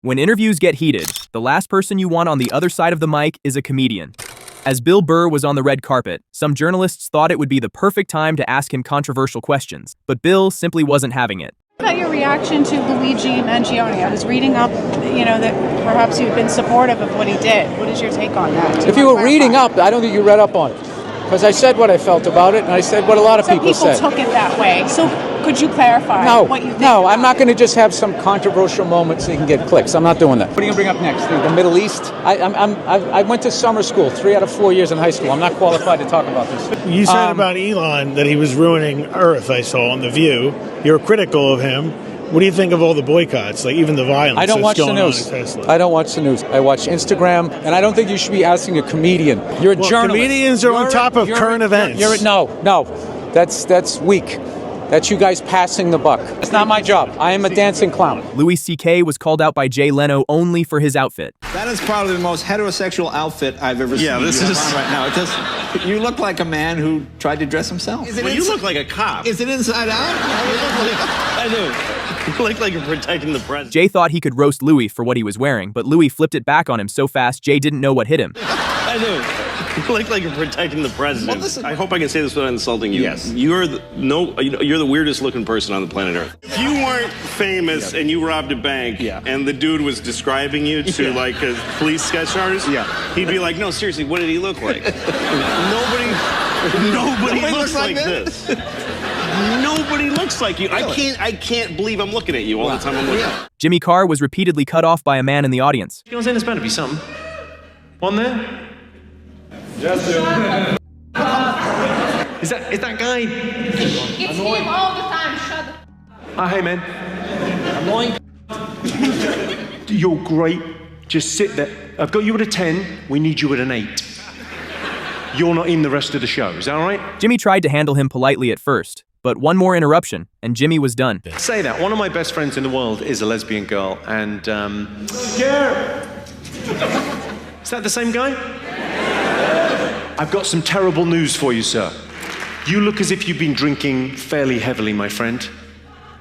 When interviews get heated, the last person you want on the other side of the mic is a comedian. As Bill Burr was on the red carpet, some journalists thought it would be the perfect time to ask him controversial questions, but Bill simply wasn't having it. What about your reaction to Luigi Mangione? I was reading up, that perhaps you've been supportive of what he did. What is your take on that? If you were reading up, I don't think you read up on it. Because I said what I felt about it, and I said what a lot of people said. Some people took it that way. So could you clarify what you think? No, I'm not going to just have some controversial moments so you can get clicks. I'm not doing that. What are you going to bring up next? The Middle East? I went to summer school 3 out of 4 years in high school. I'm not qualified to talk about this. You said about Elon that he was ruining Earth, I saw on The View. You're critical of him. What do you think of all the boycotts, like even the violence? I don't watch the news. I don't watch the news. I watch Instagram, and I don't think you should be asking a comedian. You're a journalist. Comedians are on top of current events. No, that's weak. That's you guys passing the buck. It's not my job. I am a dancing clown. Louis C.K. was called out by Jay Leno only for his outfit. That is probably the most heterosexual outfit I've ever seen. Yeah, this is right now. You look like a man who tried to dress himself. Well, you look like a cop. Is it inside out? I do. You look like you're protecting the president. Jay thought he could roast Louis for what he was wearing, but Louis flipped it back on him so fast Jay didn't know what hit him. I do. You look like you're protecting the president. Well, I hope I can say this without insulting you. Yes. You're the weirdest looking person on the planet Earth. If you weren't famous and you robbed a bank and the dude was describing you to like a police sketch artist, he'd be like, no, seriously, what did he look like? Nobody looks like this. Nobody looks like you. Really? I can't believe I'm looking at you all the time I'm looking at you. Jimmy Carr was repeatedly cut off by a man in the audience. You know what I'm saying? There's bound to be something. On there? Just Is that guy? It's him all the time. Shut the Hey, man. Annoying. You're great. Just sit there. I've got you at a 10. We need you at an 8. You're not in the rest of the show. Is that all right? Jimmy tried to handle him politely at first, but one more interruption, and Jimmy was done. Say that. One of my best friends in the world is a lesbian girl, and, Scared. Is that the same guy? I've got some terrible news for you, sir. You look as if you've been drinking fairly heavily, my friend.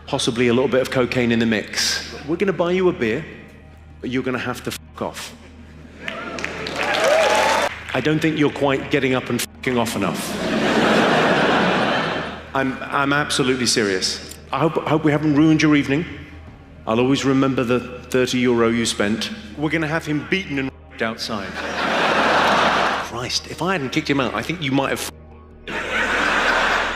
Possibly a little bit of cocaine in the mix. We're going to buy you a beer, but you're going to have to f*** off. I don't think you're quite getting up and f***ing off enough. I'm absolutely serious. I hope we haven't ruined your evening. I'll always remember the €30 you spent. We're going to have him beaten and f***ed outside. Christ, if I hadn't kicked him out, I think you might have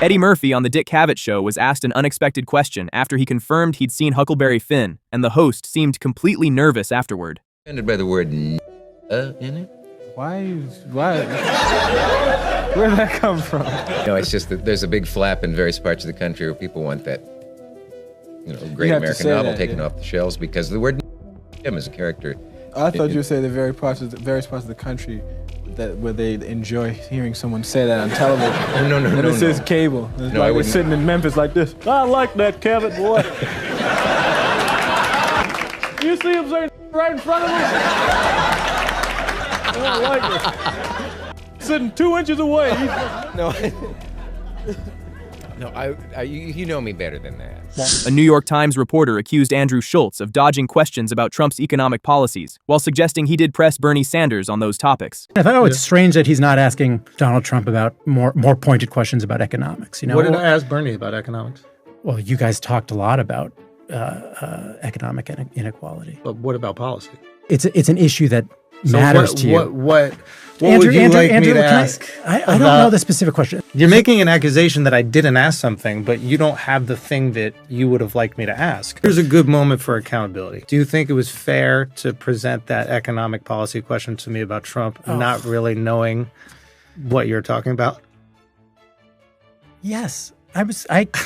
Eddie Murphy on The Dick Cavett Show was asked an unexpected question after he confirmed he'd seen Huckleberry Finn, and the host seemed completely nervous afterward. Ended by the word in it? Why? Where'd that come from? No, it's just that there's a big flap in various parts of the country where people want that, great American novel taken off the shelves because the word him as a character. I thought you would say the various parts of the country where they enjoy hearing someone say that on television. No. And it says cable. It's like we're sitting in Memphis like this. I like that, Kevin, boy. You see him saying right in front of us? I don't like it. Sitting 2 inches away. You know me better than that. A New York Times reporter accused Andrew Schulz of dodging questions about Trump's economic policies, while suggesting he did press Bernie Sanders on those topics. I thought, it's strange that he's not asking Donald Trump about more pointed questions about economics. What did I ask Bernie about economics? Well, you guys talked a lot about economic inequality. But what about policy? It's an issue that matters to you. What would you like me to ask? I don't know the specific question. You're making an accusation that I didn't ask something, but you don't have the thing that you would have liked me to ask. Here's a good moment for accountability. Do you think it was fair to present that economic policy question to me about Trump, not really knowing what you're talking about? Yes. I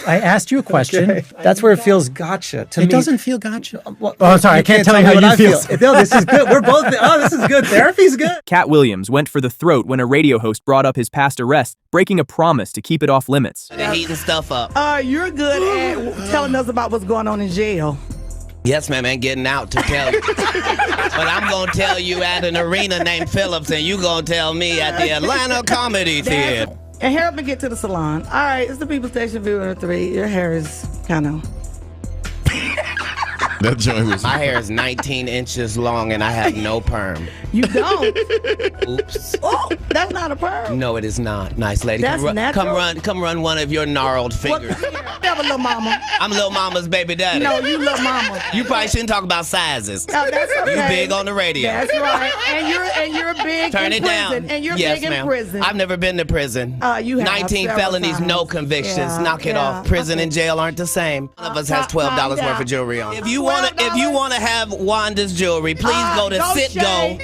asked you a question. Okay. That's where it feels gotcha to me. It doesn't feel gotcha. I'm sorry. I can't tell you how you feel. No, this is good. We're both. This is good. Therapy's good. Cat Williams went for the throat when a radio host brought up his past arrest, breaking a promise to keep it off limits. They're heating stuff up. You're good at telling us about what's going on in jail. Yes, ma'am, and getting out to tell you. But I'm going to tell you at an arena named Phillips, and you going to tell me at the Atlanta Comedy Theater. And help me get to the salon. All right, it's the People Station Viewer 3. Your hair is kind of... That joint was. My hair is 19 inches long and I have no perm. You don't? Oops. Oh, that's not a perm. No, it is not. Nice lady. That's natural. Come run one of your gnarled fingers. Never Lil Mama. I'm Lil Mama's baby daddy. No, you Lil Mama. You probably shouldn't talk about sizes. No, that's okay. You big on the radio. That's right. And you're big Turn in it prison. down. And you're yes, big ma'am. in prison. I've never been to prison. You have 19 several felonies, times. no convictions. Yeah, Knock it off. Prison and jail aren't the same. One of us has $12 worth of jewelry on. If you want to have Wanda's jewelry, please go to Citgo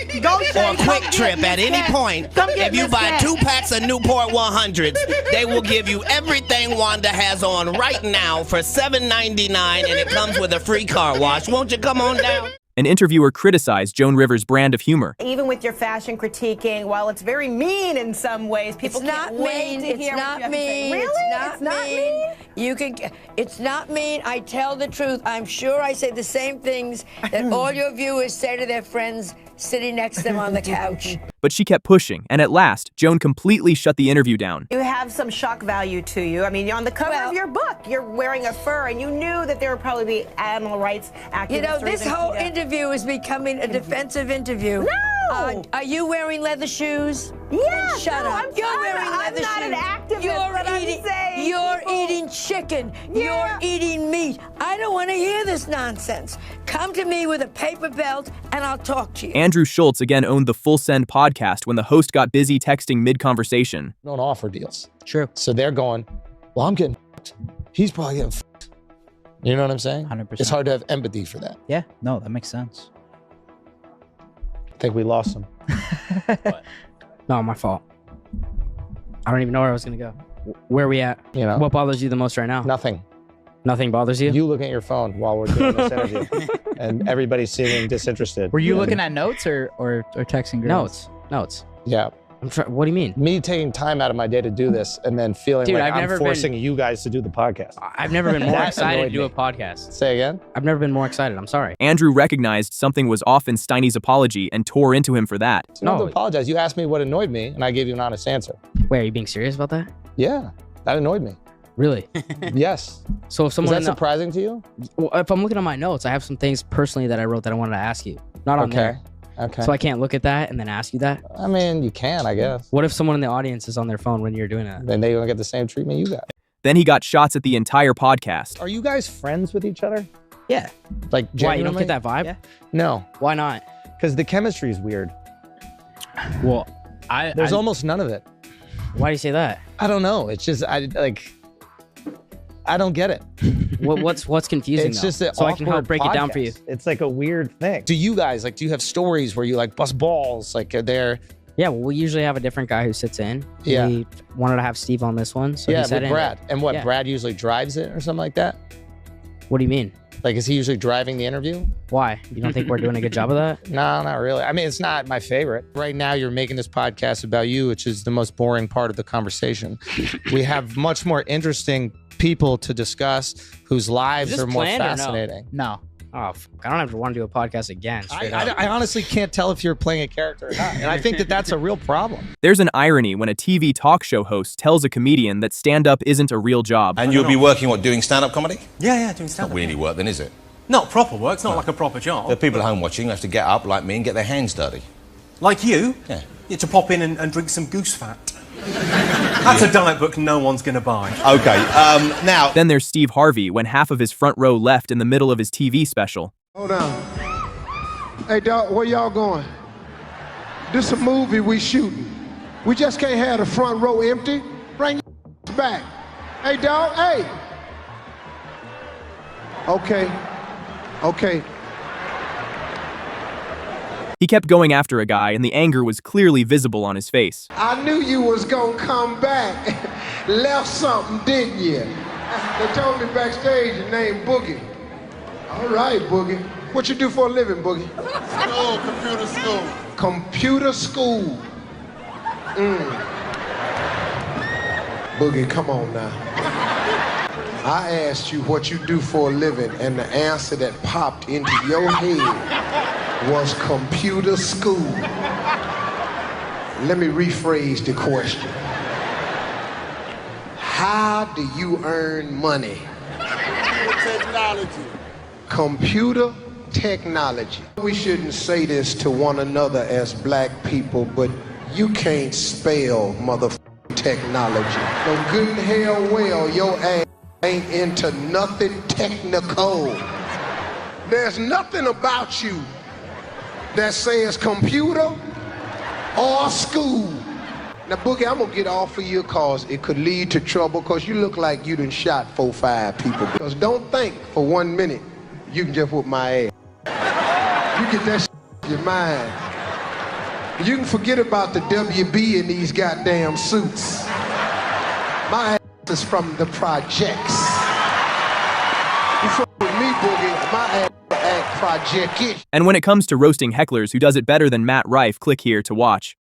or Quick Trip at any point. If you buy 2 packs of Newport 100s, they will give you everything Wanda has on right now for $7.99, and it comes with a free car wash. Won't you come on down? An interviewer criticized Joan Rivers' brand of humor. Even with your fashion critiquing, while it's very mean in some ways, people can't wait to hear what you have to say. Really? It's not mean? You can. It's not mean. I tell the truth. I'm sure I say the same things that all your viewers say to their friends sitting next to them on the couch. But she kept pushing, and at last, Joan completely shut the interview down. You have some shock value to you. I mean, on the cover of your book, you're wearing a fur, and you knew that there would probably be animal rights activists. You know, this whole interview is becoming a defensive interview. No! Are you wearing leather shoes? Yeah, Shut up. I'm You're wearing leather shoes. I'm not an activist. You're eating chicken. Yeah. You're eating meat. I don't want to hear this nonsense. Come to me with a paper belt, and I'll talk to you. Andrew Schulz again owned the Full Send podcast when the host got busy texting mid-conversation. Don't offer deals. True. So they're going, well, I'm getting f***ed. He's probably getting f***ed. You know what I'm saying? 100%. It's hard to have empathy for that. Yeah, no, that makes sense. I think we lost him. No, my fault. I don't even know where I was going to go. Where are we at? You know? What bothers you the most right now? Nothing. Nothing bothers you? You looking at your phone while we're doing this interview, and everybody's seeming disinterested. Were you looking at notes or texting girls? Notes. Yeah. What do you mean? Me taking time out of my day to do this and then feeling Dude, like I've I'm never forcing you guys to do the podcast. I've never been more That excited to annoyed do me. a podcast. Say again? I've never been more excited. I'm sorry. Andrew recognized something was off in Steiny's apology and tore into him for that. You don't have to apologize. You asked me what annoyed me, and I gave you an honest answer. Wait, are you being serious about that? Yeah, that annoyed me. Really? Yes. So if someone Is that surprising to you? Well, if I'm looking at my notes, I have some things personally that I wrote that I wanted to ask you. Not on there. Okay. So I can't look at that and then ask you that? I mean, you can, I guess. What if someone in the audience is on their phone when you're doing that? Then they're going to get the same treatment you got. Then he got shots at the entire podcast. Are you guys friends with each other? Yeah. Like, Why, you don't genuinely? get that vibe? Yeah. No. Why not? Because the chemistry is weird. Well, There's almost none of it. Why do you say that? I don't know. It's just, I don't get it. What's confusing It's though? just an so I can help awkward break it down for you. podcast. It's like a weird thing. Do you guys, do you have stories where you bust balls? They're... Yeah, well, we usually have a different guy who sits in. Yeah. We wanted to have Steve on this one, so yeah, he sat with in. Brad. And what, Yeah. Brad usually drives it or something like that? What do you mean? Is he usually driving the interview? Why? You don't think we're doing a good job of that? No, not really. I mean, it's not my favorite. Right now, you're making this podcast about you, which is the most boring part of the conversation. We have much more interesting people to discuss whose lives are more fascinating. No. Oh, I don't have to want to do a podcast again. I honestly can't tell if you're playing a character or not. And I think that that's a real problem. There's an irony when a TV talk show host tells a comedian that stand-up isn't a real job. And you'll be working, doing stand-up comedy? Yeah, doing stand-up. Not really work then, is it? Not proper work, it's not like a proper job. The people at home watching have to get up like me and get their hands dirty. Like you? Yeah. You have to pop in and drink some goose fat. That's a diet book no one's going to buy. Okay, now... Then there's Steve Harvey when half of his front row left in the middle of his TV special. Hold on. Hey, dog, where y'all going? This a movie we shooting. We just can't have the front row empty. Bring your back. Hey, dog, hey. Okay. He kept going after a guy, and the anger was clearly visible on his face. I knew you was gonna come back. Left something, didn't you? They told me backstage your name Boogie. All right, Boogie. What you do for a living, Boogie? Computer school. Computer school. Boogie, come on now. I asked you what you do for a living, and the answer that popped into your head was computer school. Let me rephrase the question. How do you earn money? Technology. Computer technology. We shouldn't say this to one another as black people, but you can't spell motherfucking technology. No good and hell well, your ass ain't into nothing technical. There's nothing about you that says computer or school. Now, Boogie, I'm gonna get off of you cause it could lead to trouble because you look like you done shot 4 or 5 people. Because don't think for 1 minute you can just whoop my ass. You get that shit in your mind. You can forget about the WB in these goddamn suits. My ass is from the projects. You fuck with me, Boogie, my ass act project-ish. And when it comes to roasting hecklers who does it better than Matt Rife, click here to watch.